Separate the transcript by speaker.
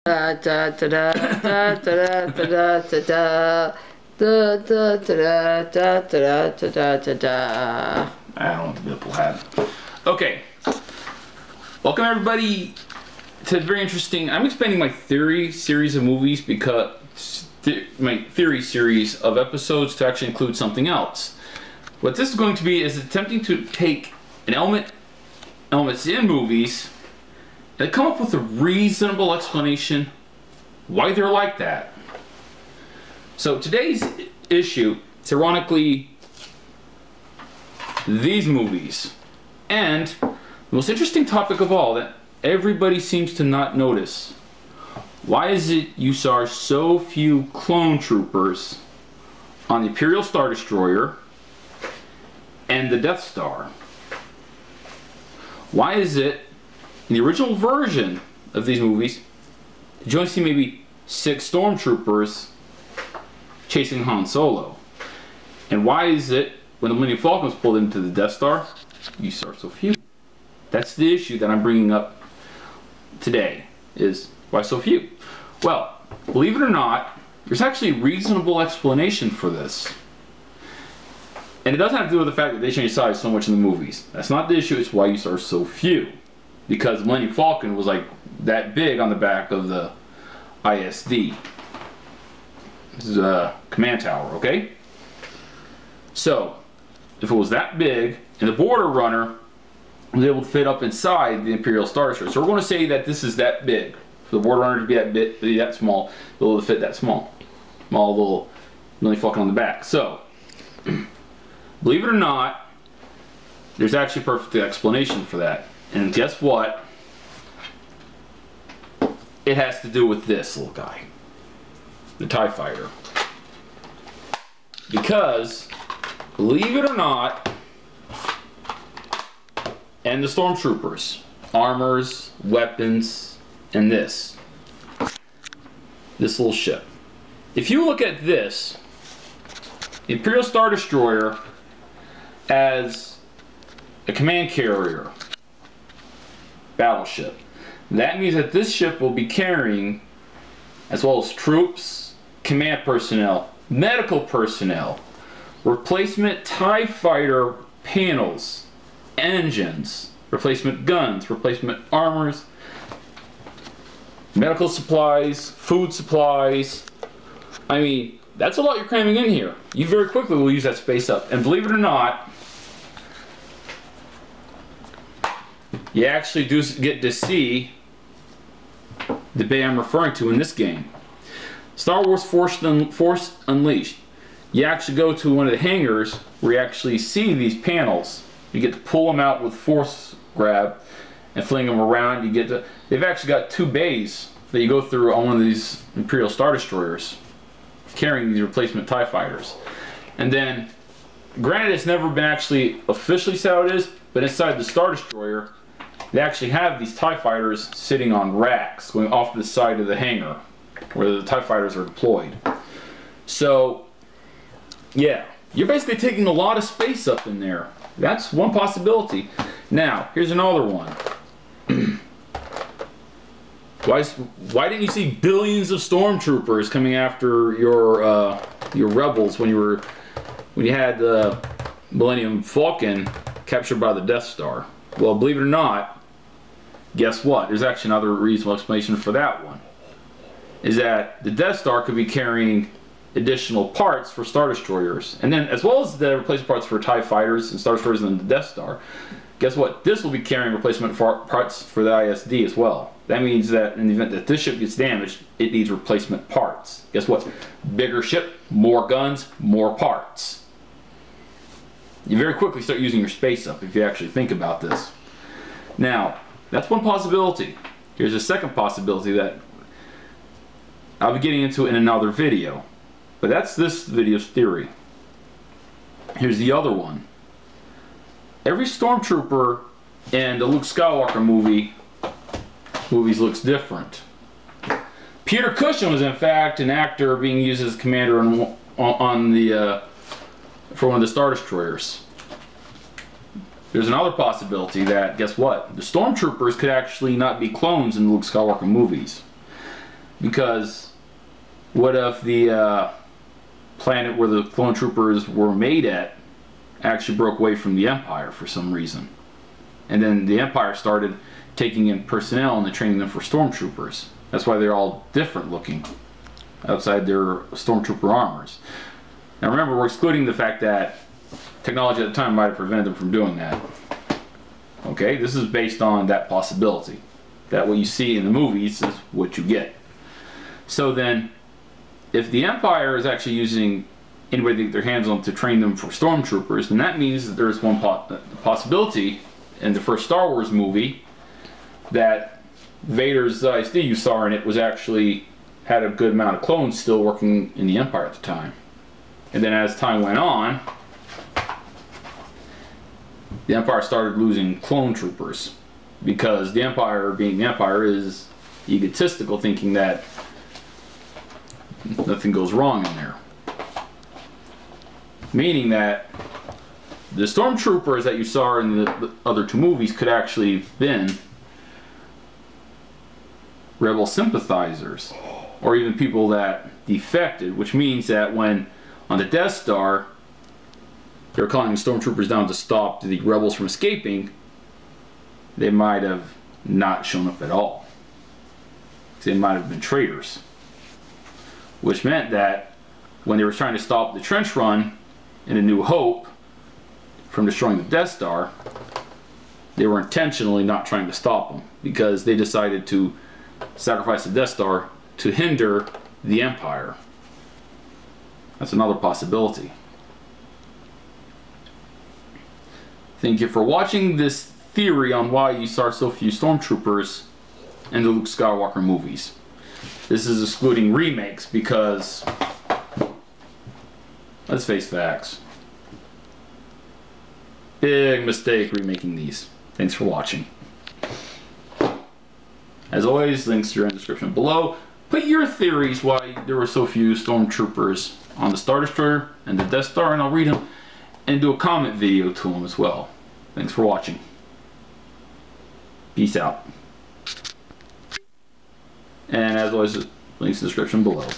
Speaker 1: Da da da da da da da da da da da da da da da da da.
Speaker 2: I don't know what the people have. Okay. Welcome everybody to the very interesting. I'm expanding my theory series of movies because my theory series of episodes to actually include something else. What this is going to be is attempting to take an elements in movies and come up with a reasonable explanation why they're like that. So today's issue is ironically these movies, and the most interesting topic of all that everybody seems to not notice. Why is it you saw so few clone troopers on the Imperial Star Destroyer and the Death Star? Why is it in the original version of these movies did you only see maybe 6 stormtroopers chasing Han Solo? And why is it when the Millennium Falcon was pulled into the Death Star you saw so few? That's the issue that I'm bringing up today, is why so few? Well, believe it or not, there's actually a reasonable explanation for this. And it doesn't have to do with the fact that they changed size so much in the movies. That's not the issue, it's why you saw so few. Because the Millennium Falcon was like that big on the back of the ISD. This is a command tower, okay? So, if it was that big, and the border runner was able to fit up inside the Imperial Star Destroyer. So we're going to say that this is that big. For the border runner to be that small, be able to fit that small little Millennium Falcon on the back. So, believe it or not, there's actually a perfect explanation for that. And guess what? It has to do with this little guy. The TIE Fighter. Because, believe it or not, and the Stormtroopers, armors, weapons, and this little ship. If you look at this, the Imperial Star Destroyer as a command carrier battleship, that means that this ship will be carrying, as well as troops, command personnel, medical personnel, replacement TIE Fighter panels, engines, replacement guns, replacement armors, medical supplies, food supplies. I mean, that's a lot you're cramming in here. You very quickly will use that space up. And believe it or not, you actually do get to see the bay I'm referring to in this game. Star Wars Force Unleashed. You actually go to one of the hangars where you actually see these panels. You get to pull them out with force grab and fling them around. You get to, they've actually got 2 bays that you go through on one of these Imperial Star Destroyers carrying these replacement TIE Fighters. And then, granted it's never been actually officially said how it is, but inside the Star Destroyer they actually have these TIE Fighters sitting on racks going off the side of the hangar where the TIE Fighters are deployed. So, yeah, you're basically taking a lot of space up in there. That's one possibility. Now, here's another one. Why didn't you see billions of stormtroopers coming after your rebels when you had the Millennium Falcon captured by the Death Star? Well, believe it or not, guess what? There's actually another reasonable explanation for that one. Is that the Death Star could be carrying additional parts for Star Destroyers, and then as well as the replacement parts for TIE Fighters and Star Destroyers and the Death Star, guess what? This will be carrying replacement parts for the ISD as well. That means that in the event that this ship gets damaged, it needs replacement parts. Guess what? Bigger ship, more guns, more parts. You very quickly start using your space up if you actually think about this. Now, that's one possibility. Here's a second possibility that I'll be getting into in another video. But that's this video's theory. Here's the other one. Every stormtrooper in the Luke Skywalker movies looks different. Peter Cushing was in fact an actor being used as commander for one of the Star Destroyers. There's another possibility that, guess what? The stormtroopers could actually not be clones in the Luke Skywalker movies. Because what if the planet where the clone troopers were made at actually broke away from the Empire for some reason? And then the Empire started taking in personnel and training them for stormtroopers. That's why they're all different looking outside their stormtrooper armors. Now remember, we're excluding the fact that technology at the time might have prevented them from doing that. Okay, this is based on that possibility. That what you see in the movies is what you get. So then, if the Empire is actually using anybody to get their hands on to train them for stormtroopers, then that means that there's one possibility in the first Star Wars movie that Vader's ISD you saw in it was actually had a good amount of clones still working in the Empire at the time. And then as time went on, the Empire started losing clone troopers because the Empire, being the Empire, is egotistical, thinking that nothing goes wrong in there. Meaning that the stormtroopers that you saw in the other two movies could actually have been rebel sympathizers, or even people that defected, which means that when on the Death Star they were calling stormtroopers down to stop the rebels from escaping, they might have not shown up at all. They might have been traitors. Which meant that when they were trying to stop the trench run in A New Hope from destroying the Death Star, they were intentionally not trying to stop them because they decided to sacrifice the Death Star to hinder the Empire. That's another possibility. Thank you for watching this theory on why you saw so few stormtroopers in the Luke Skywalker movies. This is excluding remakes because, let's face facts, big mistake remaking these. Thanks for watching. As always, links are in the description below. Put your theories why there were so few stormtroopers on the Star Destroyer and the Death Star, and I'll read them and do a comment video to them as well. Thanks for watching. Peace out. And as always, links in the description below.